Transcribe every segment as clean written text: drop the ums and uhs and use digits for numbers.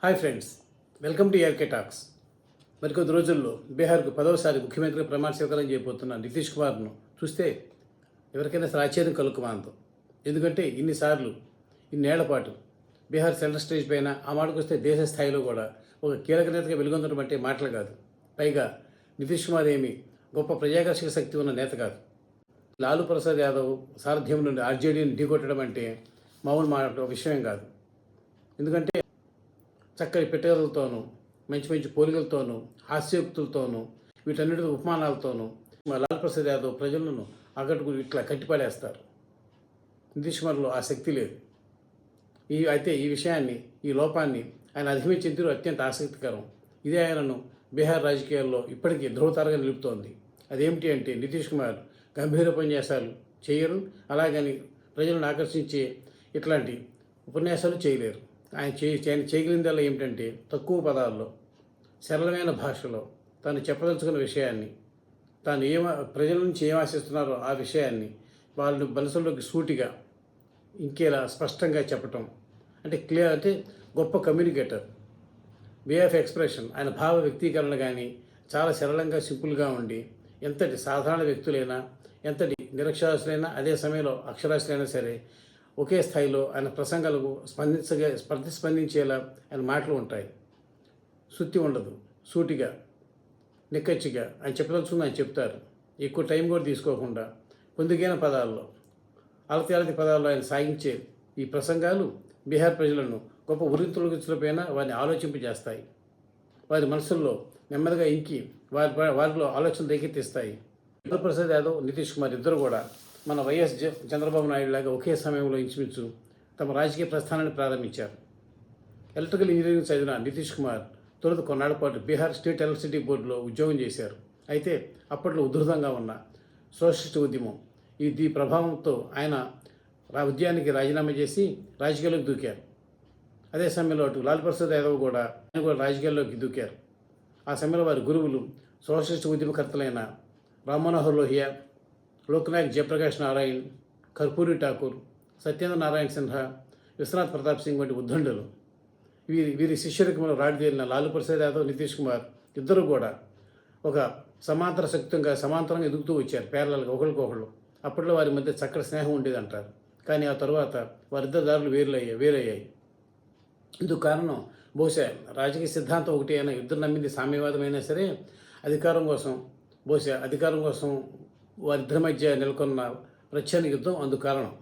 Hi friends, welcome to ARK talks. మరికొద్ది రోజుల్లో బీహార్కు 10వసారి ముఖ్యమంత్రిగా ప్రమాణ స్వీకారం చేయబోతున్న నితీష్ కుమార్ను చూస్తే ఎవరికైనా అసలు ఆశ్చర్యం కలుగుమానదు. ఎందుకంటే ఇన్నేళ్ల పాటు బీహార్ సెంట్రల్ స్టేజ్ పైన ఆ మాటకు వస్తే దేశ స్థాయిలో కూడా ఒక కీలక నేతగా వెలుగొందడం అంటే మాటలు కాదు. పైగా నితీష్ కుమార్ ఏమి గొప్ప ప్రజాకర్షక శక్తి ఉన్న నేత కాదు. లాలూ ప్రసాద్ యాదవ్ సారథ్యం నుండి ఆర్జేడీని ఢీకొట్టడం అంటే మామూలు మాట విషయం కాదు. ఎందుకంటే చక్కటి పెట్టగలతోనూ మంచి మంచి పోలికలతోనూ హాస్యోక్తులతోనూ వీటన్నిటి ఉపమానాలతోనూ లాలూ ప్రసాద్ యాదవ్ ప్రజలను అక్కడికి ఇట్లా కట్టిపడేస్తారు. నితీష్ కుమార్లో ఆ శక్తి లేదు. ఈ లోపాన్ని ఆయన అధిగమించిన తీరు అత్యంత ఆసక్తికరం. ఇదే ఆయనను బీహార్ రాజకీయాల్లో ఇప్పటికీ ధ్రువతారగా నిలుపుతోంది. అదేమిటి అంటే నితీష్ కుమార్ గంభీర ఉపన్యాసాలు చేయరు, అలాగని ప్రజలను ఆకర్షించే ఇట్లాంటి ఉపన్యాసాలు చేయలేరు. ఆయన చేయగలిగిందల్లా ఏమిటంటే తక్కువ పదాల్లో సరళమైన భాషలో తాను చెప్పదలుచుకున్న విషయాన్ని, తాను ప్రజల నుంచి ఏం ఆశిస్తున్నారో ఆ విషయాన్ని వాళ్ళ మనసులోకి సూటిగా ఇంకేలా స్పష్టంగా చెప్పటం అంటే గొప్ప కమ్యూనికేటర్. వే ఆఫ్ ఎక్స్ప్రెషన్, ఆయన భావ వ్యక్తీకరణ కానీ చాలా సరళంగా సింపుల్గా ఉండి ఎంతటి సాధారణ వ్యక్తులైనా, ఎంతటి నిరక్షరాస్యులైనా, అదే సమయంలో అక్షరాస్యులైనా సరే ఒకే స్థాయిలో ఆయన ప్రసంగాలకు ప్రతిస్పందించేలా ఆయన మాటలు ఉంటాయి. సుత్తి ఉండదు, సూటిగా నిక్కచ్చిగా ఆయన చెప్పదలుచుకుంది ఆయన చెప్తారు. ఎక్కువ టైం కూడా తీసుకోకుండా పొందికైన పదాల్లో, అలతి పదాల్లో ఆయన సాగించే ఈ ప్రసంగాలు బీహార్ ప్రజలను గొప్ప ఉరితొలగించలపైన వారిని ఆలోచింపజేస్తాయి. వారి మనసుల్లో నెమ్మదిగా ఇంకి వారిలో ఆలోచన రేకెత్తిస్తాయి. లాలూ ప్రసాద్ యాదవ్, నితీష్ కుమార్ ఇద్దరు కూడా మన వైఎస్ చంద్రబాబు నాయుడు లాగా ఒకే సమయంలో ఇంచుమించు తమ రాజకీయ ప్రస్థానాన్ని ప్రారంభించారు. ఎలక్ట్రికల్ ఇంజనీరింగ్ చదివిన నితీష్ కుమార్ తొలుత కొన్నాళ్ల పాటు బీహార్ స్టేట్ ఎలక్ట్రిసిటీ బోర్డులో ఉద్యోగం చేశారు. అయితే అప్పట్లో ఉధృతంగా ఉన్న సోషలిస్ట్ ఉద్యమం ఈ ప్రభావంతో ఆయన ఉద్యమానికి రాజీనామా చేసి రాజకీయాల్లోకి దూకారు. అదే సమయంలో అటు లాలూ ప్రసాద్ యాదవ్ కూడా రాజకీయాల్లోకి దూకారు. ఆ సమయంలో వారి గురువులు సోషలిస్ట్ ఉద్యమకర్తలైన రామ్ మనోహర్ లోహియా, లోక్నాయక్ జయప్రకాష్ నారాయణ్, కర్పూరి ఠాకూర్, సత్యేంద్ర నారాయణ సిన్హా, విశ్వనాథ్ ప్రతాప్ సింగ్ వంటి ఉద్దండులు. వీరి శిష్యరికంలో రాడిదేరిన లాలూ ప్రసాద్ యాదవ్, నితీష్ కుమార్ ఇద్దరు కూడా ఒక సమాంతరంగా ఎదుగుతూ వచ్చారు, ప్యారలల్గా ఒకరికొకళ్ళు. అప్పట్లో వారి మధ్య చక్కటి స్నేహం ఉండేదంటారు. కానీ ఆ తర్వాత వారిద్దరు దారులు వేరయ్యాయి. ఇందుకు కారణం బహుశా రాజకీయ సిద్ధాంతం ఒకటి అయినా, ఇద్దరు నమ్మింది సామ్యవాదం అయినా సరే అధికారం కోసం వారిద్దరి మధ్య నెలకొన్న ప్రచ్ఛన్న యుద్ధం అందుకు కారణం.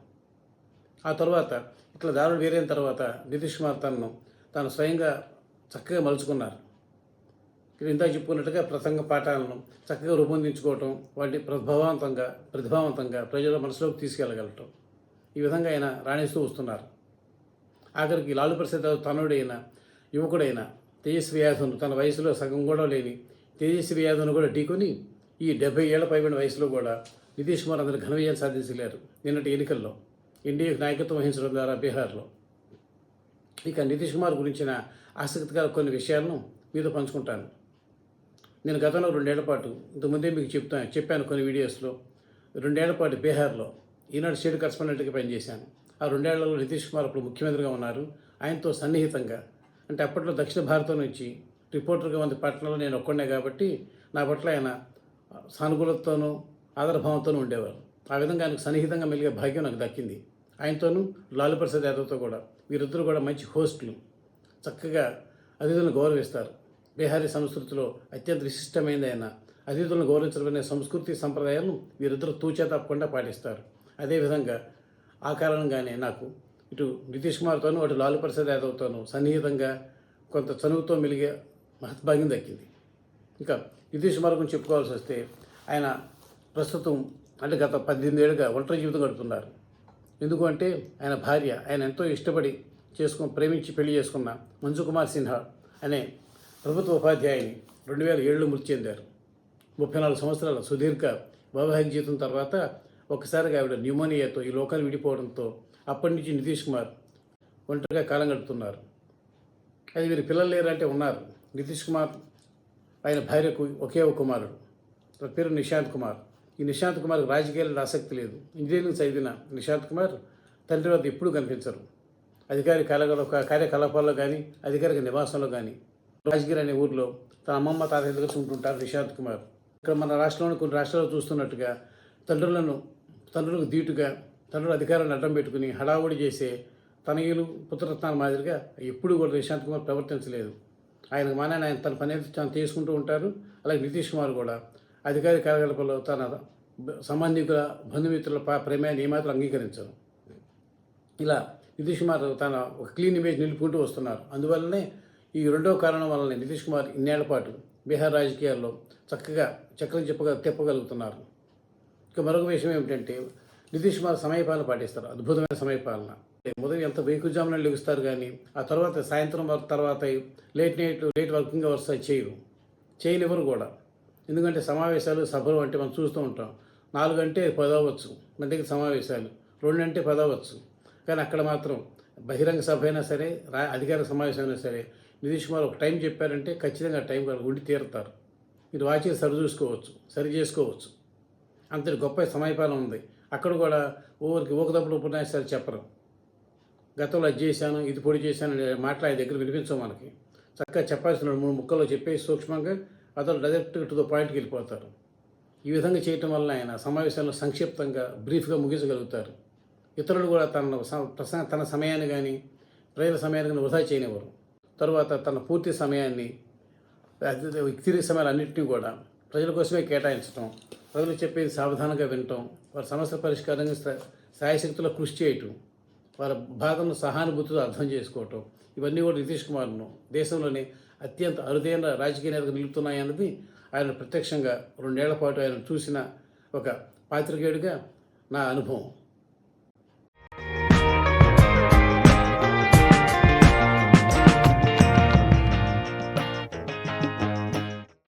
ఆ తర్వాత ఇట్లా దారులు వేరైన తర్వాత నితీష్ కుమార్ తాను స్వయంగా చక్కగా మలుచుకున్నారు. ఇందాక చెప్పుకున్నట్టుగా ప్రసంగ పాఠాలను చక్కగా రూపొందించుకోవటం, వాటిని ప్రతిభావంతంగా ప్రజల మనసులోకి తీసుకెళ్ళగలటం, ఈ విధంగా ఆయన రాణిస్తూ వస్తున్నారు. ఆఖరికి లాలూ ప్రసాద్ తనుడైన యువకుడైన తేజస్వి యాదవ్ను, తన వయసులో సగం కూడా లేని తేజస్వి యాదవ్ను కూడా ఢీకొని ఈ 70 ఏళ్ల పైబడిన వయసులో కూడా నితీష్ కుమార్ అందరూ ఘన విజయం సాధించలేరు నిన్నటి ఎన్నికల్లో ఎన్డీఏకి నాయకత్వం వహించడం ద్వారా బీహార్లో. ఇక నితీష్ కుమార్ గురించిన ఆసక్తికర కొన్ని విషయాలను మీతో పంచుకుంటాను. నేను గతంలో 2 ఏళ్ల పాటు, ఇంతకుముందే మీకు చెప్పాను కొన్ని వీడియోస్లో, 2 ఏళ్ల పాటు బీహార్లో ఈనాడు స్టేట్ కరెస్పాండెంట్గా పనిచేశాను. ఆ 2 ఏళ్లలో నితీష్ కుమార్ అప్పుడు ముఖ్యమంత్రిగా ఉన్నారు. ఆయనతో సన్నిహితంగా, అంటే అప్పట్లో దక్షిణ భారతం నుంచి రిపోర్టర్గా ఉన్న పట్టణంలో నేను ఒక్కడే కాబట్టి నా పట్ల ఆయన సానుకూలతతోనూ ఆదరభావంతోనూ ఉండేవారు. ఆ విధంగా ఆయనకు సన్నిహితంగా మెలిగే భాగ్యం నాకు దక్కింది. ఆయనతోనూ లాలూ ప్రసాద్ యాదవ్తో కూడా. వీరిద్దరూ కూడా మంచి హోస్టులు, చక్కగా అతిథులను గౌరవిస్తారు. బీహారీ సంస్కృతిలో అత్యంత విశిష్టమైనది అయిన అతిథులను గౌరవించడమనే సంస్కృతి సంప్రదాయాలను వీరిద్దరూ తూచా తప్పకుండా పాటిస్తారు. అదేవిధంగా ఆ కారణంగానే నాకు ఇటు నితీష్ కుమార్తోనూ అటు లాలూ ప్రసాద్ యాదవ్తోనూ సన్నిహితంగా కొంత చనువుతో మెలిగే మహద్భాగ్యం దక్కింది. ఇంకా నితీష్ కుమార్ గురించి చెప్పుకోవాల్సి వస్తే ఆయన ప్రస్తుతం అంటే గత 18 ఏళ్ళుగా ఒంటరి జీవితం గడుపుతున్నారు. ఎందుకు అంటే ఆయన భార్య, ఆయన ఎంతో ఇష్టపడి ప్రేమించి పెళ్లి చేసుకున్న మంజు కుమార్ సిన్హా అనే ప్రభుత్వ ఉపాధ్యాయుని 2007లో మృతి చెందారు. 34 సంవత్సరాల సుదీర్ఘ వైవాహిక జీవితం తర్వాత ఒక్కసారిగా ఆవిడ న్యూమోనియాతో ఈ లోకాన్ని విడిపోవడంతో అప్పటి నుంచి నితీష్ కుమార్ ఒంటరిగా కాలం గడుపుతున్నారు. అది వీరి పిల్లలు లేరంటే ఉన్నారు. నితీష్ కుమార్ ఆయన భార్యకు ఒకే ఒక కుమారుడు, పేరు నిశాంత్ కుమార్. ఈ నిశాంత్ కుమార్కి రాజకీయాల్లో ఆసక్తి లేదు. ఇంజనీరింగ్ చదివిన నిశాంత్ కుమార్ తండ్రి వద్ద ఎప్పుడూ కనిపించరు. అధికారిక కార్యకలాపాల్లో కానీ అధికారిక నివాసంలో కానీ రాజగిరి అనే ఊరిలో తన అమ్మమ్మ తాతయ్య దగ్గర ఉంటుంటారు నిశాంత్ కుమార్. ఇక్కడ మన రాష్ట్రంలోని కొన్ని రాష్ట్రాల్లో చూస్తున్నట్టుగా తండ్రులకు ధీటుగా తండ్రుల అధికారాన్ని అడ్డం పెట్టుకుని హడావుడి చేసే తనయులు పుత్రరత్నాల మాదిరిగా ఎప్పుడూ కూడా నిశాంత్ కుమార్ ప్రవర్తించలేదు. ఆయనకు మానాన్ని ఆయన తన పని తాను చేసుకుంటూ ఉంటారు. అలాగే నితీష్ కుమార్ కూడా అధికారిక కార్యకలాపాల్లో తన సంబంధికుల బంధుమిత్రుల ప్రమేయాన్ని ఏమాత్రం అంగీకరించరు. ఇలా నితీష్ కుమార్ తన ఒక క్లీన్ ఇమేజ్ నిలుపుకుంటూ వస్తున్నారు. అందువల్లనే ఈ రెండవ కారణం వల్లనే నితీష్ కుమార్ ఇన్నేళ్ల పాటు బీహార్ రాజకీయాల్లో చక్కగా చక్రం తిప్పగలుగుతున్నారు. ఇక మరొక విషయం ఏమిటంటే నితీష్ కుమార్ సమయపాలన పాటిస్తారు. అద్భుతమైన సమయపాలన. ఉదయం ఎంత వేకుజామున లెగుస్తారు కానీ ఆ తర్వాత సాయంత్రం తర్వాత లేట్ వర్కింగ్ అవర్స్ చేయనివ్వరు కూడా. ఎందుకంటే సమావేశాలు సభలు అంటే మనం చూస్తూ ఉంటాం. 4 గంటే 10 అవ్వచ్చు మన దగ్గర సమావేశాలు, 2 గంటే 10 అవ్వచ్చు. కానీ అక్కడ మాత్రం బహిరంగ సభ అయినా సరే అధికార సమావేశం అయినా సరే నితీష్ కుమార్ ఒక టైం చెప్పారంటే ఖచ్చితంగా టైం ఉండి తీరుతారు. మీరు వాచి సరి చేసుకోవచ్చు. అంతటి గొప్ప సమయపాలన ఉంది. అక్కడ కూడా ఊకదప్పుడు ఉపన్యాసాలు చెప్పరు. గతంలో అది చేశాను, ఇది పొడి చేశాను అనే మాటలు ఆయన దగ్గర వినిపించవు మనకి. చక్కగా చెప్పాల్సిన 3 ముక్కల్లో చెప్పేసి సూక్ష్మంగా అతను డైరెక్ట్ టు ద పాయింట్కి వెళ్ళిపోతారు. ఈ విధంగా చేయటం వల్ల ఆయన సమావేశాలను సంక్షిప్తంగా బ్రీఫ్గా ముగించగలుగుతారు. ఇతరులు కూడా తన సమయాన్ని కానీ ప్రజల సమయాన్ని కానీ వృధా చేయనివ్వరు. తరువాత తన పూర్తి సమయాన్ని తిరిగి సమయాలన్నింటినీ కూడా ప్రజల కోసమే కేటాయించడం, ప్రజలు చెప్పేది సావధానంగా వినటం, వారి సమస్యల పరిష్కారంగా శాయశక్తిలో కృషి చేయటం, వారి బాధను సహానుభూతితో అర్థం చేసుకోవటం, ఇవన్నీ కూడా నితీష్ కుమార్ను దేశంలోనే అత్యంత అరుదైన రాజకీయ నేతగా నిలుపుతున్నాయన్నది ఆయన ప్రత్యక్షంగా 2 ఏళ్ల పాటు ఆయన చూసిన ఒక పాత్రికేయుడిగా నా అనుభవం.